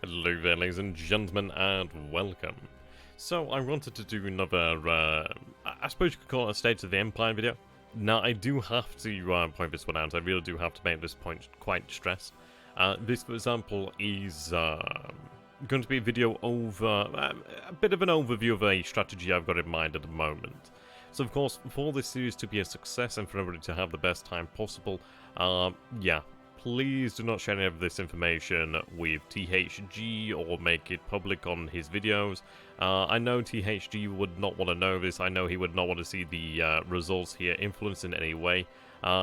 Hello there, ladies and gentlemen, and welcome. So, I wanted to do another, I suppose you could call it a State of the Empire video. Now, I do have to point this one out. I really do have to make this point quite stressed. This, for example, is going to be a video over a bit of an overview of a strategy I've got in mind at the moment. So, of course, for this series to be a success and for everybody to have the best time possible, yeah. Please do not share any of this information with THG or make it public on his videos. I know THG would not want to know this. I know he would not want to see the results here influenced in any way.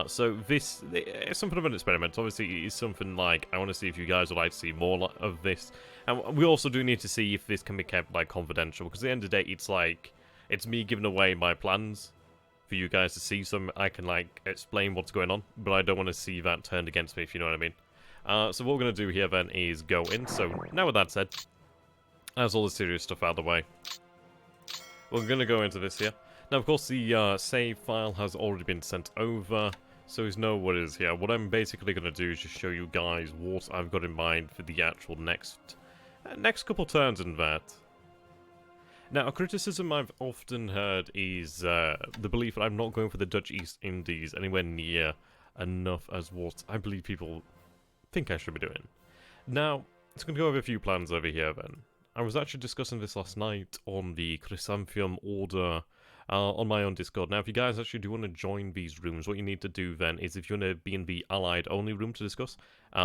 So this is something of an experiment. Obviously, it's something like, I want to see if you guys would like to see more of this. And we also do need to see if this can be kept like confidential, because at the end of the day, it's like, it's me giving away my plans for you guys to see, so I can like explain what's going on, but I don't want to see that turned against me, if you know what I mean. So what we're going to do here then is go in. So now with that said, that's all the serious stuff out of the way. We're going to go into this here. Now of course the save file has already been sent over, so you know what it is here. What I'm basically going to do is just show you guys what I've got in mind for the actual next couple turns in that. Now, a criticism I've often heard is the belief that I'm not going for the Dutch East Indies anywhere near enough as what I believe people think I should be doing. Now, it's going to go over a few plans over here then. I was actually discussing this last night on the Chrysanthemum Order on my own Discord. Now, if you guys actually do want to join these rooms, what you need to do then is, if you want to be in the Allied only room to discuss,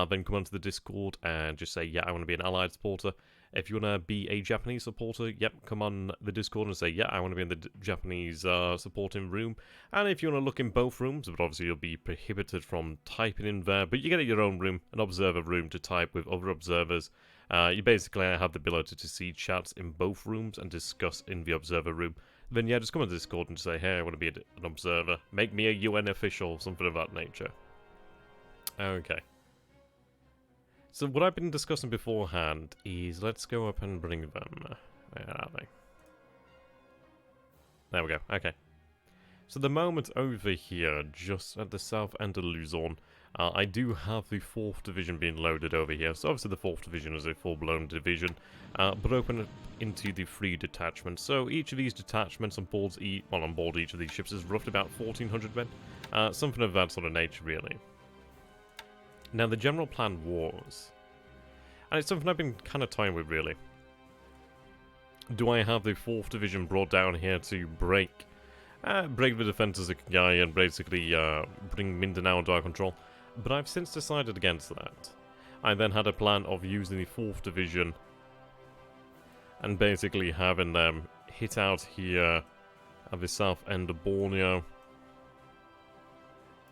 then come onto the Discord and just say, yeah, I want to be an Allied supporter. If you want to be a Japanese supporter, yep, come on the Discord and say, yeah, I want to be in the Japanese supporting room. And if you want to look in both rooms, but obviously you'll be prohibited from typing in there, but you get your own room, an observer room to type with other observers. You basically have the ability to see chats in both rooms and discuss in the observer room. Then yeah, just come on the Discord and say, hey, I want to be an observer. Make me a UN official, something of that nature. Okay. So what I've been discussing beforehand is, let's go up and bring them. Where are they? There we go, okay. So the moment over here, just at the south end of Luzon, I do have the 4th Division being loaded over here. So obviously the 4th Division is a full-blown division, but open into the 3 detachments. So each of these detachments on board each of these ships is roughly about 1,400 men. Something of that sort of nature, really. Now, the general plan was, and it's something I've been kind of toying with, really. Do I have the 4th Division brought down here to break the defenses of Kigai and basically bring Mindanao under our control? But I've since decided against that. I then had a plan of using the 4th Division and basically having them hit out here at the south end of Borneo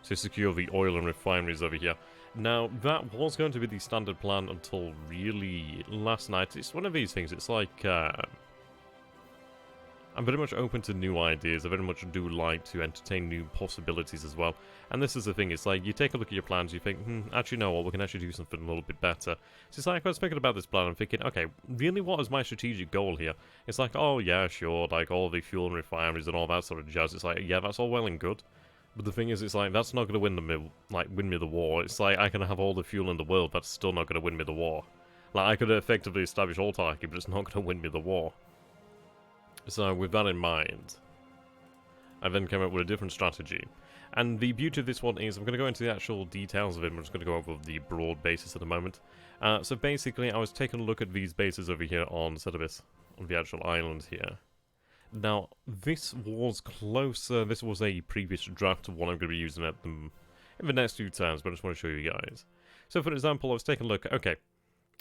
to secure the oil and refineries over here. Now, that was going to be the standard plan until really last night. It's one of these things, it's like, I'm very much open to new ideas. I very much do like to entertain new possibilities as well. And this is the thing, it's like, you take a look at your plans, you think, actually, no, we can actually do something a little bit better. So it's like, I was thinking about this plan, I'm thinking, okay, really, what is my strategic goal here? It's like, oh, yeah, sure, like, all the fuel and refineries and all that sort of jazz. It's like, yeah, that's all well and good. But the thing is, it's like, that's not going to win me the war. It's like, I can have all the fuel in the world, that's still not going to win me the war. Like, I could effectively establish autarky, but it's not going to win me the war. So, with that in mind, I then came up with a different strategy. And the beauty of this one is, I'm going to go into the actual details of it, I'm just going to go over the broad basis at the moment. So basically, I was taking a look at these bases over here on Sedibis, on the actual island here. Now, this was closer, this was a previous draft of what I'm going to be using at them in the next few turns, but I just want to show you guys. So, for example, I was taking a look, okay,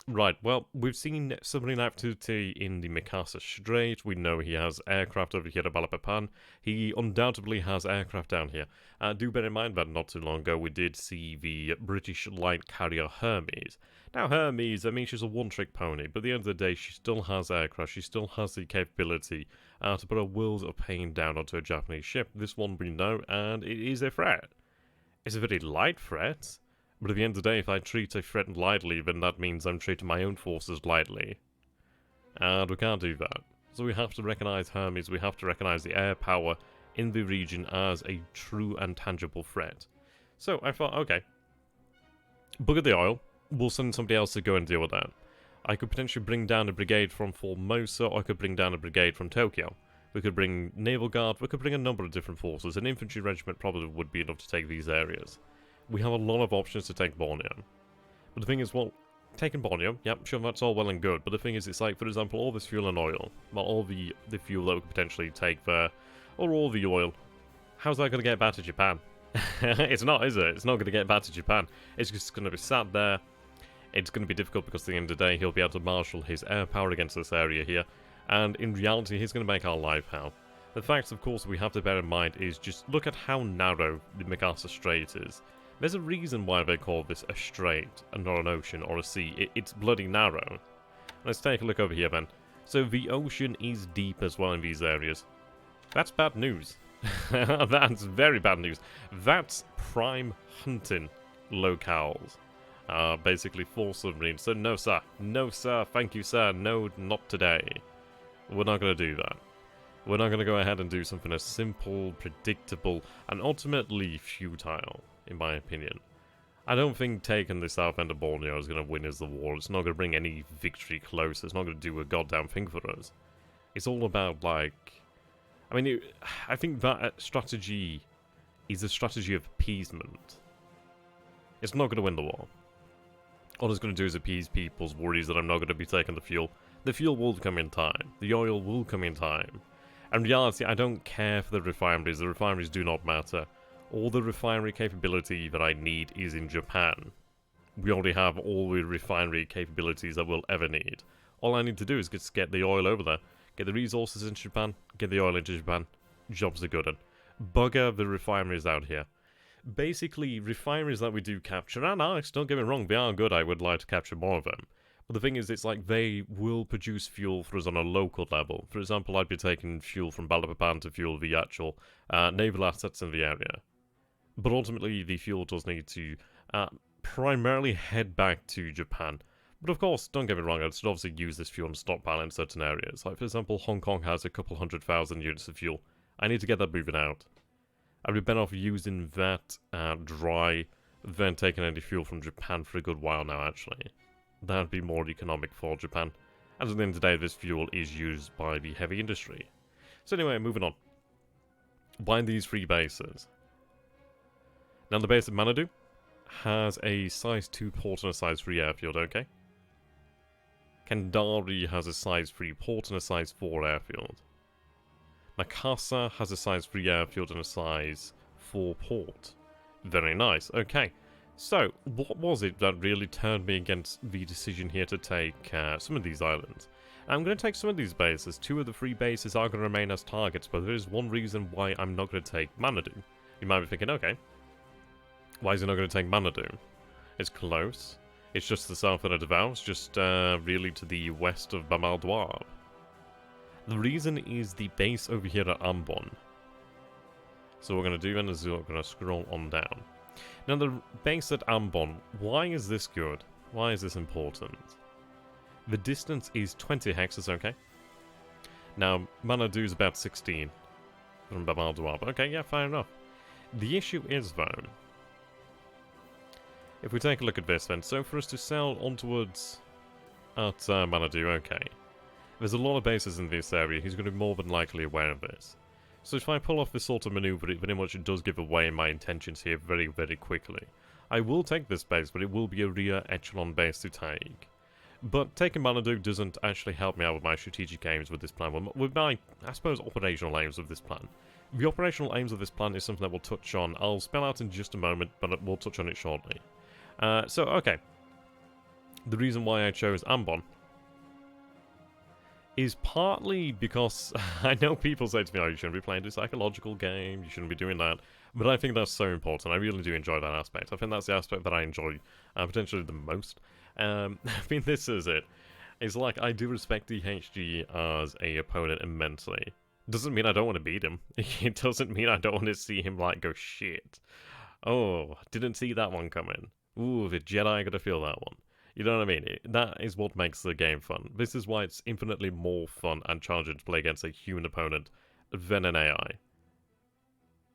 right, well, we've seen submarine activity in the Mikasa Strait. We know he has aircraft over here at Balikpapan. He undoubtedly has aircraft down here. Do bear in mind that not too long ago we did see the British light carrier Hermes. Now, Hermes, I mean, she's a one-trick pony, but at the end of the day, she still has aircraft. She still has the capability to put a world of pain down onto a Japanese ship. This one we know, and it is a threat. It's a very light threat. But at the end of the day, if I treat a threat lightly, then that means I'm treating my own forces lightly. And we can't do that. So we have to recognise Hermes, we have to recognise the air power in the region as a true and tangible threat. So I thought, okay, bugger the oil, we'll send somebody else to go and deal with that. I could potentially bring down a brigade from Formosa, or I could bring down a brigade from Tokyo. We could bring Naval Guard, we could bring a number of different forces. An infantry regiment probably would be enough to take these areas. We have a lot of options to take Borneo. But the thing is, well, taking Borneo, yep, sure, that's all well and good. But the thing is, it's like, for example, all this fuel and oil. Well, all the fuel that we could potentially take there, or all the oil. How's that going to get back to Japan? It's not, is it? It's not going to get back to Japan. It's just going to be sat there. It's going to be difficult because at the end of the day, he'll be able to marshal his air power against this area here. And in reality, he's going to make our life hell. The fact, of course, we have to bear in mind is just look at how narrow the MacArthur Strait is. There's a reason why they call this a strait and not an ocean or a sea. It's bloody narrow. Let's take a look over here then. So the ocean is deep as well in these areas. That's bad news. That's very bad news. That's prime hunting locales. Basically for submarines. So no sir. No sir. Thank you sir. No, not today. We're not going to do that. We're not going to go ahead and do something as simple, predictable, and ultimately futile, in my opinion. I don't think taking the south end of Borneo is going to win us the war. It's not going to bring any victory close. It's not going to do a goddamn thing for us. It's all about, like... I mean, I think that strategy is a strategy of appeasement. It's not going to win the war. All it's going to do is appease people's worries that I'm not going to be taking the fuel. The fuel will come in time. The oil will come in time. In reality, I don't care for the refineries. The refineries do not matter. All the refinery capability that I need is in Japan. We already have all the refinery capabilities that we'll ever need. All I need to do is just get the oil over there. Get the resources into Japan. Get the oil into Japan. Jobs are good. And bugger the refineries out here. Basically, refineries that we do capture are nice. Don't get me wrong. They are good. I would like to capture more of them. But the thing is, it's like they will produce fuel for us on a local level. For example, I'd be taking fuel from Balikpapan to fuel the actual naval assets in the area. But ultimately, the fuel does need to primarily head back to Japan. But of course, don't get me wrong, I'd still obviously use this fuel and stockpile in certain areas. Like, for example, Hong Kong has a couple 100,000 units of fuel. I need to get that moving out. I'd be better off using that dry than taking any fuel from Japan for a good while now, actually. That'd be more economic for Japan. And at the end of the day, this fuel is used by the heavy industry. So anyway, moving on. Why these 3 bases? Now, the base of Manado has a size 2 port and a size 3 airfield, okay? Kendari has a size 3 port and a size 4 airfield. Makassar has a size 3 airfield and a size 4 port. Very nice, okay. So, what was it that really turned me against the decision here to take some of these islands? I'm going to take some of these bases. 2 of the 3 bases are going to remain as targets, but there is one reason why I'm not going to take Manado. You might be thinking, okay, why is he not going to take Manado? It's close. It's just the south end of Davao. It's just really to the west of Bamal Dwab. The reason is the base over here at Ambon. So what we're going to do then is we're going to scroll on down. Now, the base at Ambon, why is this good? Why is this important? The distance is 20 hexes, okay? Now, Manado is about 16 from Bamal Dwab. Okay, yeah, fair enough. The issue is, though, if we take a look at this then, so for us to sail onwards at Manado, okay, there's a lot of bases in this area. He's going to be more than likely aware of this. So if I pull off this sort of maneuver, it very much does give away my intentions here very, very quickly. I will take this base, but it will be a rear echelon base to take. But taking Manado doesn't actually help me out with my strategic aims with this plan. With my, I suppose, operational aims of this plan. The operational aims of this plan is something that we'll touch on. I'll spell out in just a moment, but we'll touch on it shortly. Okay. The reason why I chose Ambon is partly because I know people say to me, oh, you shouldn't be playing a psychological game, you shouldn't be doing that, but I think that's so important. I really do enjoy that aspect. I think that's the aspect that I enjoy potentially the most. I mean, this is it. It's like, I do respect DHG as a opponent immensely. Doesn't mean I don't want to beat him. It doesn't mean I don't want to see him, like, go, shit. Oh, didn't see that one coming. Ooh, the Jedi got to feel that one. You know what I mean? That is what makes the game fun. This is why it's infinitely more fun and challenging to play against a human opponent than an AI.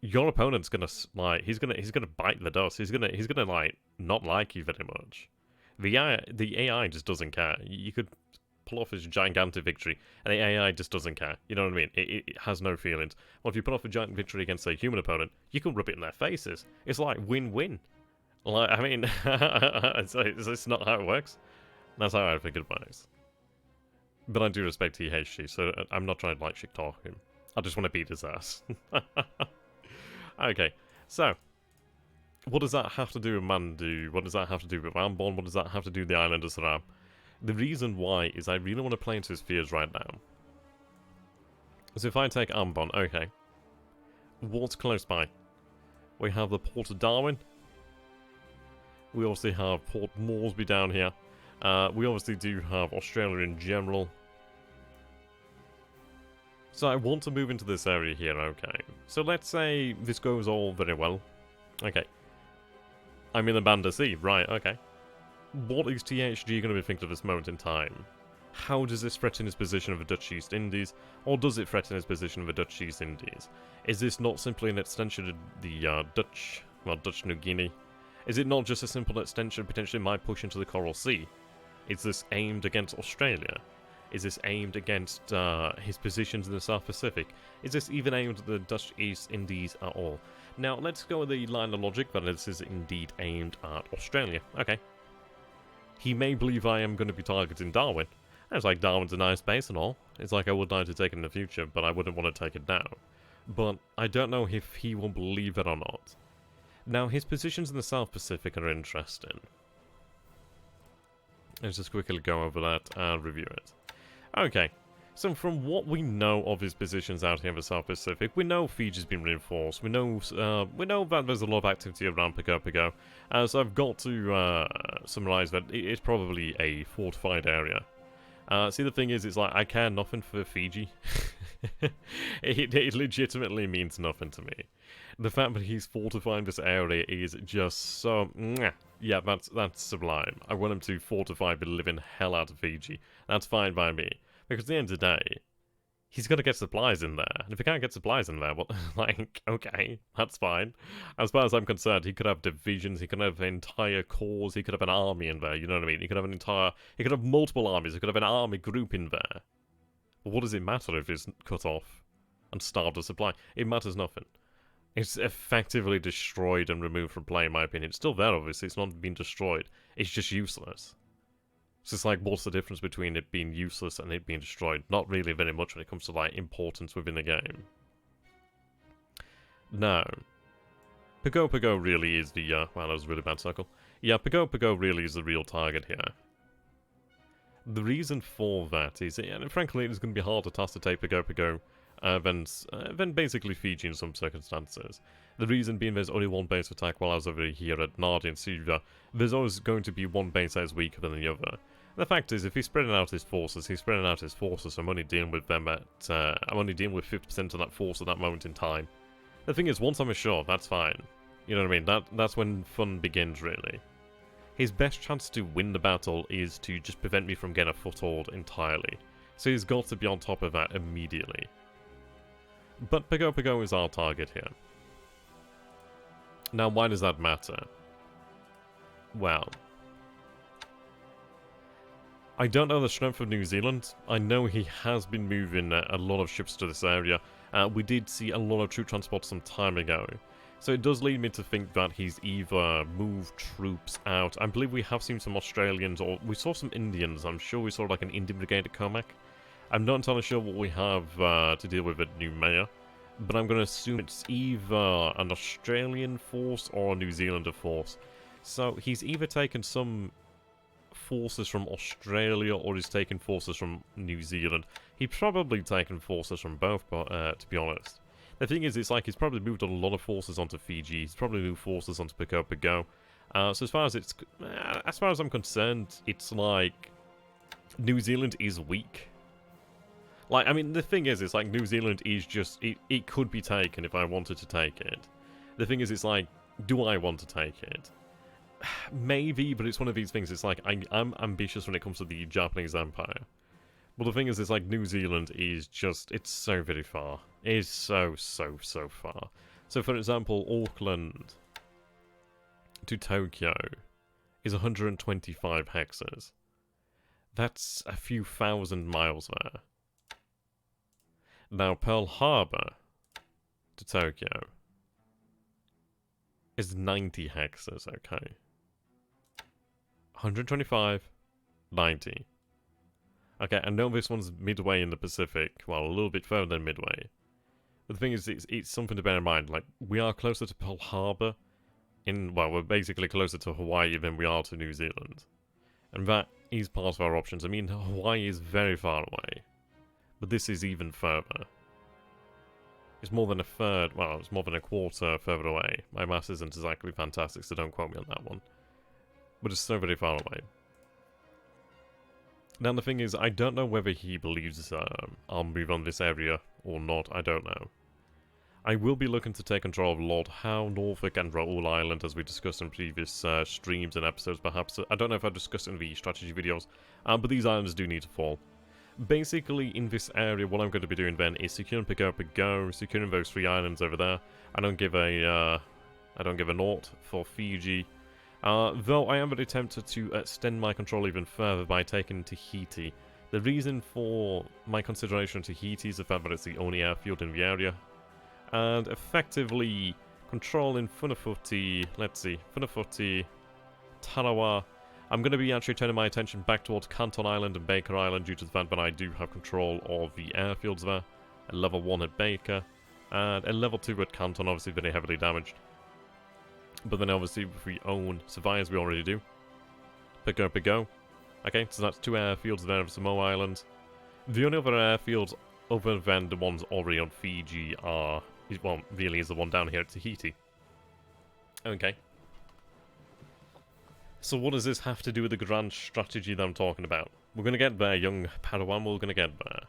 Your opponent's gonna, like, he's gonna bite the dust. He's gonna like not like you very much. The AI just doesn't care. You could pull off this gigantic victory, and the AI just doesn't care. You know what I mean? It has no feelings. Well, if you put off a giant victory against a human opponent, you can rub it in their faces. It's like win-win. Like, I mean, is this not how it works? That's how I think it works. But I do respect THG, so I'm not trying to like shit talk him. I just want to beat his ass. Okay, so what does that have to do with Mandu? What does that have to do with Ambon? What does that have to do with the Island of Saram? The reason why is I really want to play into his fears right now. So if I take Ambon, okay. What's close by? We have the Port of Darwin. We obviously have Port Moresby down here. We obviously do have Australia in general. So I want to move into this area here, okay. So let's say this goes all very well. Okay. I'm in the Banda Sea, right, okay. What is THG going to be thinking at this moment in time? How does this threaten his position of the Dutch East Indies? Or does it threaten his position of the Dutch East Indies? Is this not simply an extension of the Dutch New Guinea? Is it not just a simple extension potentially might push into the Coral Sea? Is this aimed against Australia? Is this aimed against his positions in the South Pacific? Is this even aimed at the Dutch East Indies at all? Now, let's go with the line of logic that this is indeed aimed at Australia. Okay. He may believe I am going to be targeting Darwin. And it's like, Darwin's a nice base and all. It's like I would like to take it in the future, but I wouldn't want to take it now. But I don't know if he will believe it or not. Now, his positions in the South Pacific are interesting. Let's just quickly go over that and review it. Okay, so from what we know of his positions out here in the South Pacific, we know Fiji's been reinforced. We know that there's a lot of activity around Pago. So I've got to summarize that it's probably a fortified area. See, the thing is, it's like I care nothing for Fiji. it legitimately means nothing to me. The fact that he's fortifying this area is just so... Yeah, that's sublime. I want him to fortify the living hell out of Fiji. That's fine by me. Because at the end of the day, he's going to get supplies in there. And if he can't get supplies in there, well, like, okay, that's fine. As far as I'm concerned, he could have divisions, he could have entire corps, he could have an army in there, you know what I mean? He could have multiple armies, he could have an army group in there. But what does it matter if it's cut off and starved of supply? It matters nothing. It's effectively destroyed and removed from play, in my opinion. It's still there, obviously. It's not been destroyed. It's just useless. It's just like, what's the difference between it being useless and it being destroyed? Not really very much when it comes to, like, importance within the game. Now, Pago really is the, wow, that was a really bad circle. Yeah, Pago really is the real target here. The reason for that is, and frankly, it's going to be harder task to take Pago than basically Fiji in some circumstances. The reason being there's only one base attack while I was over here at Nardi and Suva. There's always going to be one base that is weaker than the other. The fact is, if he's spreading out his forces, I'm only dealing with them at, I'm only dealing with 50% of that force at that moment in time. The thing is, once I'm ashore, that's fine. You know what I mean? That's when fun begins, really. His best chance to win the battle is to just prevent me from getting a foothold entirely. So he's got to be on top of that immediately. But Pago is our target here. Now, why does that matter? Well, I don't know the strength of New Zealand. I know he has been moving a lot of ships to this area. We did see a lot of troop transport some time ago. So it does lead me to think that he's either moved troops out. I believe we have seen some Australians, or we saw some Indians. I'm sure we saw like an Indian brigade at Comac. I'm not entirely sure what we have to deal with at New Maya, but I'm going to assume it's either an Australian force or a New Zealander force. So he's either taken some forces from Australia or he's taken forces from New Zealand. He's probably taken forces from both, but to be honest. The thing is, it's like he's probably moved a lot of forces onto Fiji. He's probably moved forces onto Pago. So as far as I'm concerned, it's like New Zealand is weak. Like, I mean, the thing is, it's like New Zealand is just... It could be taken if I wanted to take it. The thing is, it's like, do I want to take it? Maybe, but it's one of these things. It's like, I'm ambitious when it comes to the Japanese Empire. But the thing is, it's like New Zealand is just... It's so very far. It is so far. So, for example, Auckland to Tokyo is 125 hexes. That's a few thousand miles there. Now, Pearl Harbor to Tokyo is 90 hexes, okay. 125, 90. Okay, I know this one's midway in the Pacific, well, a little bit further than midway. But the thing is, it's something to bear in mind. Like, we are closer to Pearl Harbor well, we're basically closer to Hawaii than we are to New Zealand. And that is part of our options. I mean, Hawaii is very far away. But this is even further. It's more than a third, well, it's more than a quarter further away. My maths isn't exactly fantastic, so don't quote me on that one. But it's so very far away. Now the thing is, I don't know whether he believes I'll move on this area or not, I don't know. I will be looking to take control of Lord Howe, Norfolk and Raoul Island as we discussed in previous streams and episodes perhaps. I don't know if I discussed in the strategy videos, but these islands do need to fall. Basically, in this area, what I'm going to be doing then is securing Go, securing those 3 islands over there. I don't give a naught for Fiji. Though I am very tempted to extend my control even further by taking Tahiti. The reason for my consideration of Tahiti is the fact that it's the only airfield in the area. And effectively controlling Funafuti, Funafuti, Tarawa. I'm going to be actually turning my attention back towards Canton Island and Baker Island due to the fact that I do have control of the airfields there. A level 1 at Baker, and a level 2 at Canton, obviously very heavily damaged. But then obviously if we own Surveyors, we already do. Go. Okay, so that's 2 airfields there of Samoa Island. The only other airfields other than the ones already on Fiji are, well, really is the one down here at Tahiti. Okay. So what does this have to do with the grand strategy that I'm talking about? We're going to get there, young Padawan, we're going to get there.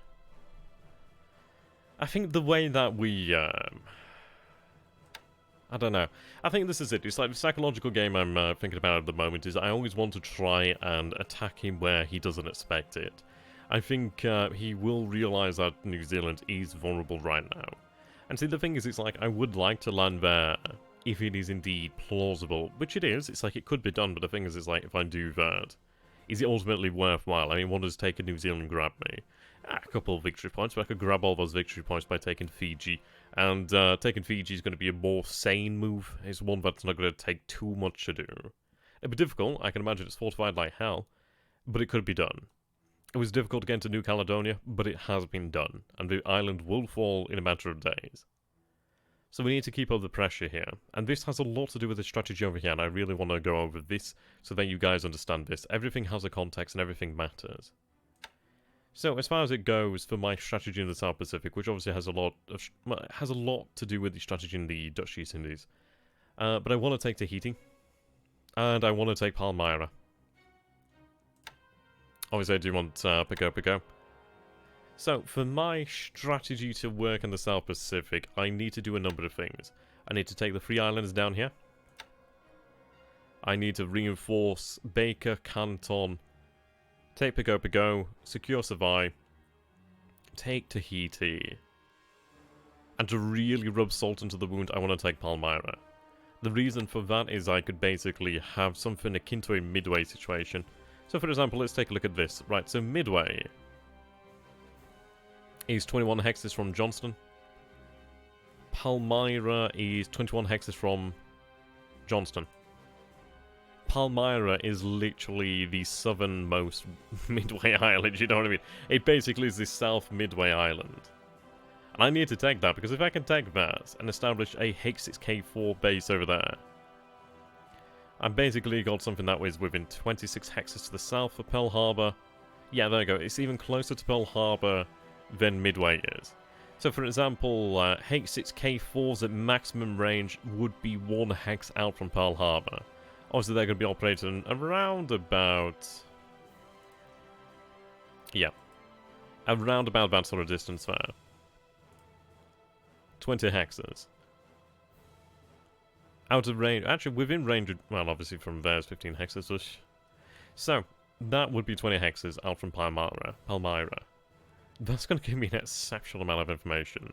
I think the way that we, I don't know. I think this is it. It's like the psychological game I'm thinking about at the moment is I always want to try and attack him where he doesn't expect it. I think he will realise that New Zealand is vulnerable right now. And see, the thing is, it's like, I would like to land there if it is indeed plausible, which it is. It's like, it could be done, but the thing is, it's like, if I do that, is it ultimately worthwhile? I mean, what does taking New Zealand grab me? A couple of victory points, but I could grab all those victory points by taking Fiji. And taking Fiji is going to be a more sane move. It's one that's not going to take too much to do. It'd be difficult. I can imagine it's fortified like hell, but it could be done. It was difficult to get into New Caledonia, but it has been done, and the island will fall in a matter of days. So we need to keep up the pressure here, and this has a lot to do with the strategy over here, and I really want to go over this so that you guys understand this. Everything has a context and everything matters. So as far as it goes for my strategy in the South Pacific, which obviously has a lot to do with the strategy in the Dutch East Indies, but I want to take Tahiti, and I want to take Palmyra. Obviously I do want Go. So, for my strategy to work in the South Pacific, I need to do a number of things. I need to take the 3 islands down here. I need to reinforce Baker, Canton, take Go, secure Savai, take Tahiti. And to really rub salt into the wound, I want to take Palmyra. The reason for that is I could basically have something akin to a midway situation. So for example, let's take a look at this. Right, so midway is 21 hexes from Johnston. Palmyra is 21 hexes from Johnston. Palmyra is literally the southernmost midway island, you know what I mean? It basically is the south midway island. And I need to take that, because if I can take that and establish a H6K4 base over there, I've basically got something that was within 26 hexes to the south of Pearl Harbor. Yeah, there you go. It's even closer to Pearl Harbor than Midway is. So, for example, H6K4s at maximum range would be 1 hex out from Pearl Harbor. Obviously, they're going to be operating around about... yeah. Around about that sort of distance there. 20 hexes. Out of range, actually within range, well obviously from there is 15 hexes. So, that would be 20 hexes out from Palmyra. That's going to give me an exceptional amount of information.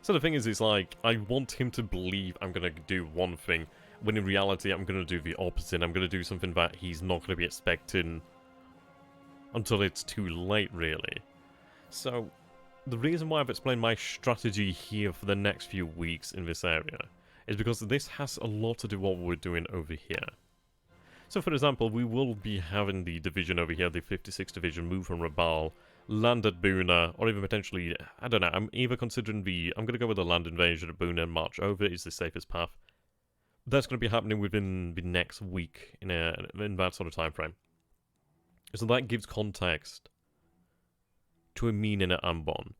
So the thing is, it's like, I want him to believe I'm going to do one thing, when in reality I'm going to do the opposite. I'm going to do something that he's not going to be expecting until it's too late, really. So, the reason why I've explained my strategy here for the next few weeks in this area is because this has a lot to do with what we're doing over here. So, for example, we will be having the division over here, the 56th Division, move from Rabal, land at Buna, or even potentially, I don't know, I'm either considering I'm going to go with the land invasion at Buna and march over is the safest path. That's going to be happening within the next week, in that sort of time frame. So that gives context to a meaning at Ambon.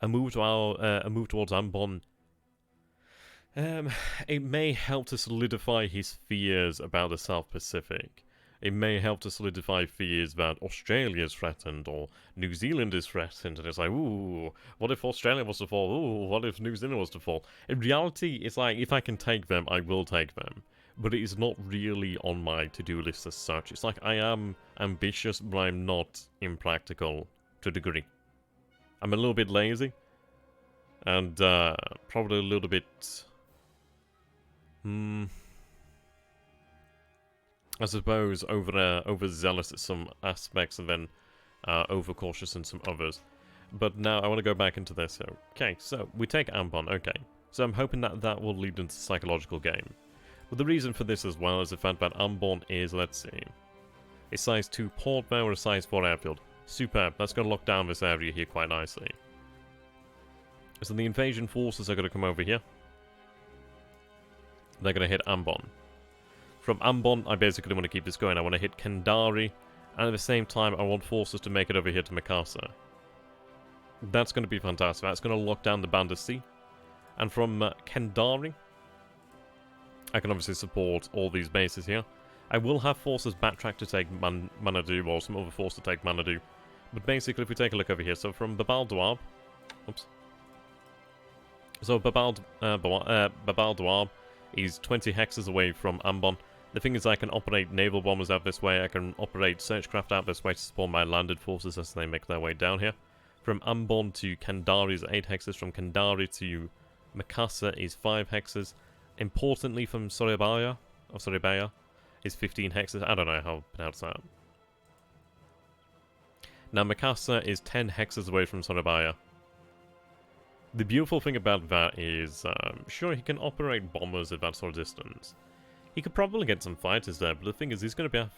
A move towards Ambon, it may help to solidify his fears about the South Pacific. It may help to solidify fears that Australia is threatened or New Zealand is threatened. And it's like, ooh, what if Australia was to fall? Ooh, what if New Zealand was to fall? In reality, it's like, if I can take them, I will take them. But it is not really on my to-do list as such. It's like, I am ambitious, but I'm not impractical to a degree. I'm a little bit lazy. And probably a little bit... I suppose overzealous at some aspects and then overcautious in some others. But now I want to go back into this. Okay, so we take Ambon, okay. So I'm hoping that that will lead into psychological game. But the reason for this as well is the fact that Ambon is, let's see, a size 2 port bow or a size 4 airfield. Superb, that's going to lock down this area here quite nicely. So the invasion forces are going to come over here. They're going to hit Ambon. From Ambon, I basically want to keep this going. I want to hit Kendari, and at the same time, I want forces to make it over here to Mikasa. That's going to be fantastic. That's going to lock down the Banda Sea. And from Kendari, I can obviously support all these bases here. I will have forces backtrack to take Manadu, or some other force to take Manadu. But basically, if we take a look over here, so from Babal Dawab... Oops. So Babal Dawab is 20 hexes away from Ambon. The thing is, I can operate naval bombers out this way, I can operate searchcraft out this way to support my landed forces as they make their way down here. From Ambon to Kendari is 8 hexes, from Kendari to Mikasa is 5 hexes. Importantly, from Surabaya is 15 hexes. I don't know how to pronounce that. Now Mikasa is 10 hexes away from Surabaya. The beautiful thing about that is, sure, he can operate bombers at that sort of distance. He could probably get some fighters there, but the thing is, he's going to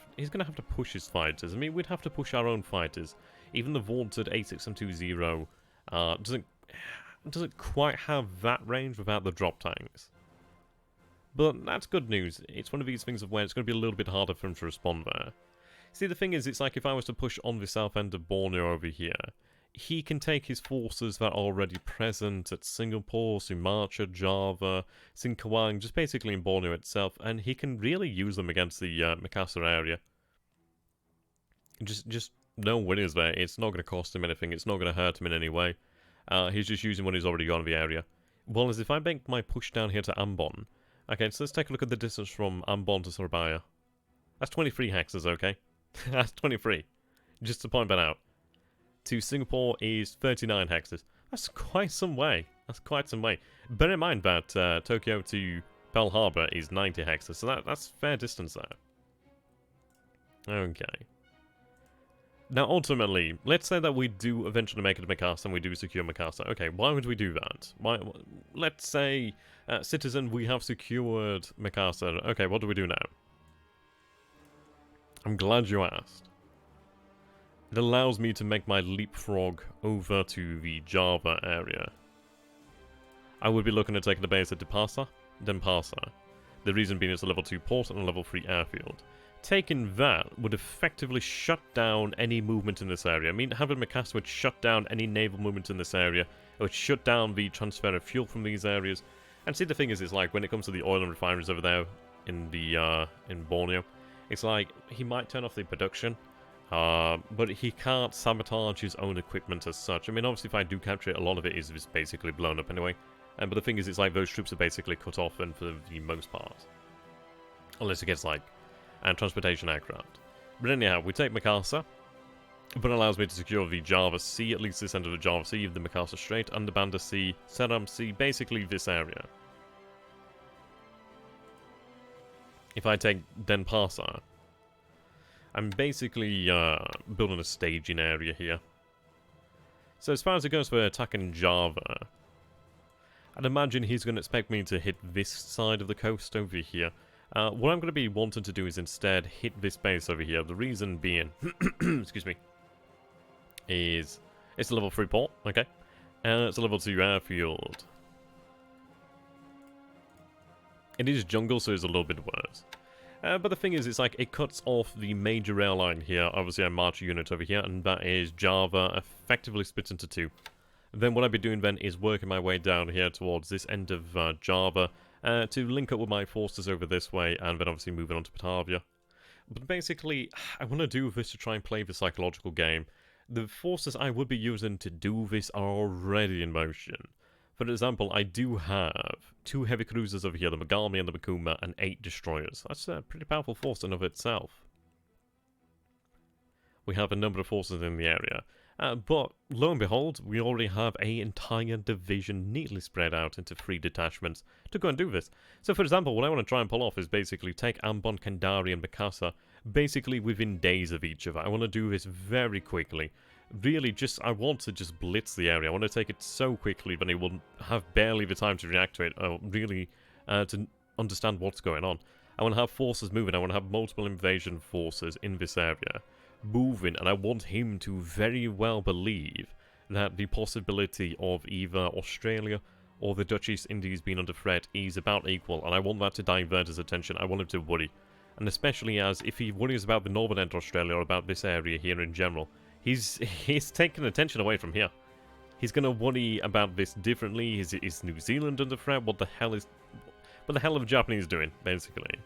have to push his fighters. I mean, we'd have to push our own fighters. Even the vaunted A6720 doesn't quite have that range without the drop tanks. But that's good news. It's one of these things of where it's going to be a little bit harder for him to respond there. See, the thing is, it's like if I was to push on the south end of Borneo over here, he can take his forces that are already present at Singapore, Sumatra, Java, Singkawang, just basically in Borneo itself, and he can really use them against the Mikasa area. Just no winners there. It's not going to cost him anything. It's not going to hurt him in any way. He's just using what he's already got in the area. Well, as if I make my push down here to Ambon. Okay, so let's take a look at the distance from Ambon to Surabaya. That's 23 hexes, okay? That's 23. Just to point that out. To Singapore is 39 hexes. That's quite some way. That's quite some way. Bear in mind that Tokyo to Pearl Harbor is 90 hexes, so that's fair distance there. Okay. Now, ultimately, let's say that we do eventually make it to Mikasa and we do secure Mikasa. Okay, why would we do that? Let's say, citizen, we have secured Mikasa. Okay, what do we do now? I'm glad you asked. It allows me to make my leapfrog over to the Java area. I would be looking at taking the base at Denpasar. The reason being it's a level 2 port and a level 3 airfield. Taking that would effectively shut down any movement in this area. I mean, having Mikasa would shut down any naval movement in this area. It would shut down the transfer of fuel from these areas. And see, the thing is, it's like when it comes to the oil and refineries over there in Borneo, it's like he might turn off the production. But he can't sabotage his own equipment as such. I mean, obviously, if I do capture it, a lot of it is basically blown up anyway. But the thing is, it's like those troops are basically cut off, and for the most part. Unless it gets, like, transportation aircraft. But anyhow, we take Mikasa. But it allows me to secure the Java Sea, at least this end of the Java Sea, the Mikasa Strait, and the Banda Sea, Seram Sea, basically this area. if I take Denpasar, I'm basically building a staging area here. So as far as it goes for attacking Java, I'd imagine he's going to expect me to hit this side of the coast over here. What I'm going to be wanting to do is instead hit this base over here. The reason being, excuse me, is it's a level 3 port, okay? And it's a level 2 airfield. It is jungle, so it's a little bit worse. But the thing is, it's like, it cuts off the major rail line here. Obviously, I march a unit over here, and that is Java effectively split into 2. Then what I'd be doing then is working my way down here towards this end of Java to link up with my forces over this way, and then obviously moving on to Batavia. But basically, I want to do this to try and play the psychological game. The forces I would be using to do this are already in motion. For example, I do have 2 heavy cruisers over here, the Megami and the Makuma, and 8 destroyers. That's a pretty powerful force in of itself. We have a number of forces in the area. But, lo and behold, we already have an entire division neatly spread out into 3 detachments to go and do this. So, for example, what I want to try and pull off is basically take Ambon, Kandari, and Mikasa basically within days of each other. I want to do this very quickly. Really, I want to just blitz the area. I want to take it so quickly that it will have barely the time to react to it, or really to understand what's going on. I want to have forces moving. I want to have multiple invasion forces in this area moving, and I want him to very well believe that the possibility of either Australia or the Dutch East Indies being under threat is about equal, and I want that to divert his attention. I want him to worry. And especially as if he worries about the northern end of Australia or about this area here in general, he's taking attention away from here. He's going to worry about this differently. Is New Zealand under threat? What the hell are the Japanese doing, basically?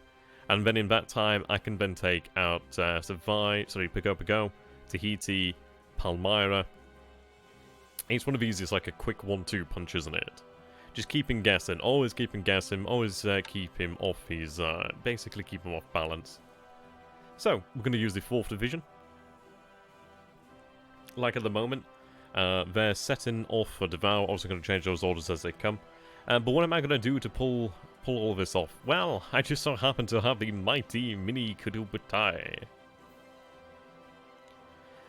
And then in that time, I can then take out Pago, Tahiti, Palmyra. Each one of these is like a quick 1-2 punch, isn't it? Just keeping guessing, always keeping guessing, always keep him off his, basically keep him off balance. So, we're going to use the 4th Division. Like at the moment, they're setting off for Davao. Obviously going to change those orders as they come. But what am I going to do to pull all of this off? Well, I just so happen to have the mighty Mini Kudubutai.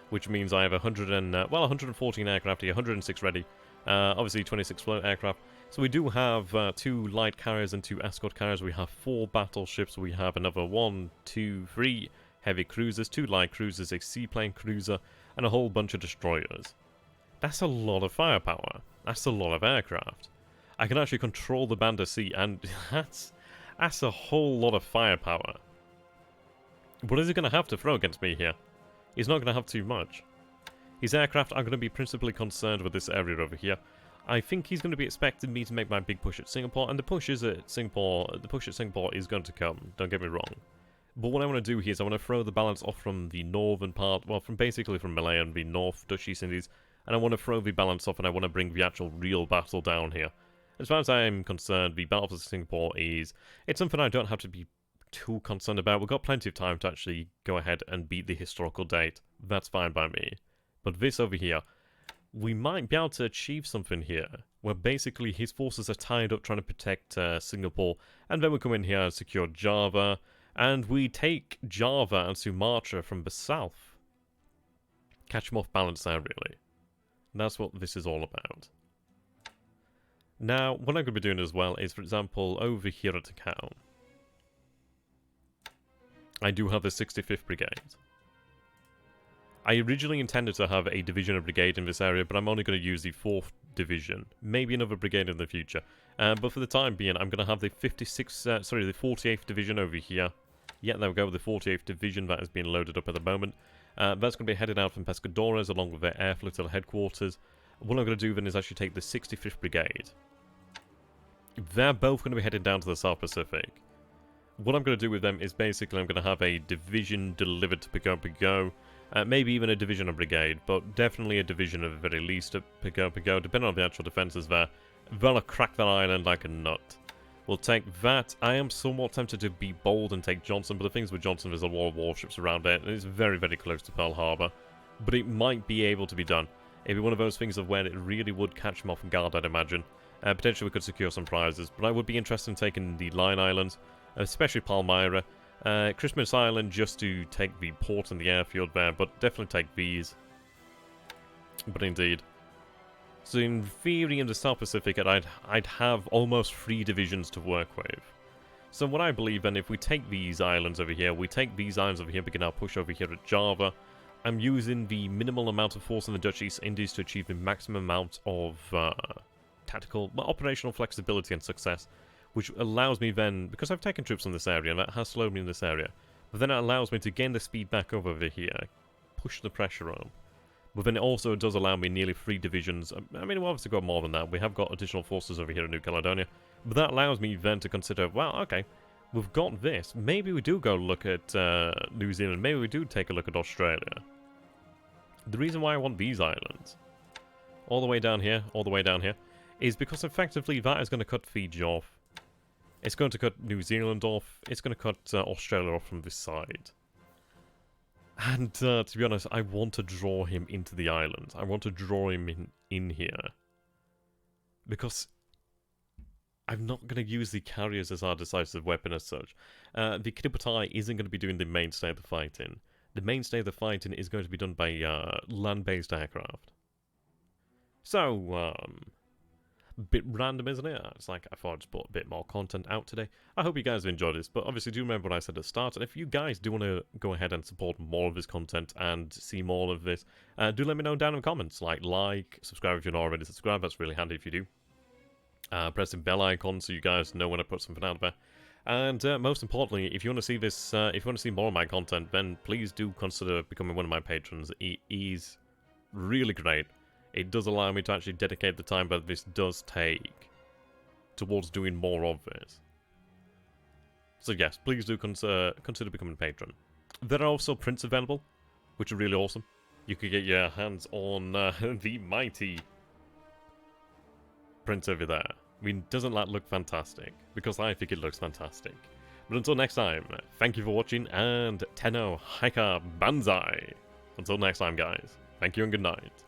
Which means I have 114 aircraft here, 106 ready. Obviously 26 float aircraft. So we do have 2 light carriers and 2 escort carriers. We have 4 battleships. We have another 1, 2, 3 heavy cruisers, 2 light cruisers, a seaplane cruiser, and a whole bunch of destroyers. That's a lot of firepower. That's a lot of aircraft. I can actually control the Banda Sea, and that's a whole lot of firepower. What is he going to have to throw against me here? He's not going to have too much. His aircraft are going to be principally concerned with this area over here. I think he's going to be expecting me to make my big push at Singapore, and the push at Singapore is going to come, don't get me wrong. But what I want to do here is I want to throw the balance off from the northern part, well, basically from Malaya and the North Dutch East Indies, and I want to throw the balance off, and I want to bring the actual real battle down here. As far as I am concerned, the Battle of Singapore it's something I don't have to be too concerned about. We've got plenty of time to actually go ahead and beat the historical date. That's fine by me. But this over here, we might be able to achieve something here, where basically his forces are tied up trying to protect Singapore, and then we come in here and secure Java, and we take Java and Sumatra from the south. Catch them off balance there, really. And that's what this is all about. Now, what I'm going to be doing as well is, for example, over here at Takao, I do have the 65th Brigade. I originally intended to have a division of brigade in this area, but I'm only going to use the 4th Division. Maybe another brigade in the future. But for the time being, I'm going to have the 48th Division over here. Yeah, there we go, the 48th Division that is being loaded up at the moment. That's going to be headed out from Pescadores along with their air flotilla headquarters. What I'm going to do then is actually take the 65th Brigade. They're both going to be headed down to the South Pacific. What I'm going to do with them is basically I'm going to have a division delivered to Pago, maybe even a division of brigade, but definitely a division at the very least at Pago, depending on the actual defenses there. They'll crack that island like a nut. We'll take that. I am somewhat tempted to be bold and take Johnson, but the things with Johnson, there's a lot of warships around it, and it's very, very close to Pearl Harbor. But it might be able to be done. It'd be one of those things of where it really would catch them off guard, I'd imagine. Potentially we could secure some prizes, but I would be interested in taking the Line Islands, especially Palmyra. Christmas Island just to take the port and the airfield there, but definitely take these. But indeed. So in theory, in the South Pacific, I'd have almost 3 divisions to work with. So what I believe, then, if we take these islands over here, we take these islands over here, begin our push over here at Java, I'm using the minimal amount of force in the Dutch East Indies to achieve the maximum amount of tactical, operational flexibility and success, which allows me then, because I've taken troops from this area, and that has slowed me in this area, but then it allows me to gain the speed back over here, push the pressure on. But then it also does allow me nearly 3 divisions. I mean, we've obviously got more than that. We have got additional forces over here in New Caledonia. But that allows me then to consider, well, okay, we've got this. Maybe we do go look at New Zealand. Maybe we do take a look at Australia. The reason why I want these islands, all the way down here, is because effectively that is going to cut Fiji off. It's going to cut New Zealand off. It's going to cut Australia off from this side. And to be honest, I want to draw him into the island. I want to draw him in here. Because I'm not going to use the carriers as our decisive weapon as such. The Kiribatai isn't going to be doing the mainstay of the fighting. The mainstay of the fighting is going to be done by land-based aircraft. So, a bit random, isn't it? It's like I thought I'd just put a bit more content out today. I hope you guys have enjoyed this, but obviously do remember what I said at the start, and if you guys do want to go ahead and support more of this content and see more of this, do let me know down in the comments. Like, subscribe if you're not already subscribed, that's really handy if you do. Press the bell icon so you guys know when I put something out there. And most importantly, if you want to see this, if you want to see more of my content, then please do consider becoming one of my patrons. It is really great. It does allow me to actually dedicate the time that this does take towards doing more of this. So yes, please do consider becoming a patron. There are also prints available, which are really awesome. You could get your hands on the mighty print over there. I mean, doesn't that look fantastic? Because I think it looks fantastic. But until next time, thank you for watching, and Tenno Haika Banzai. Until next time, guys. Thank you and good night.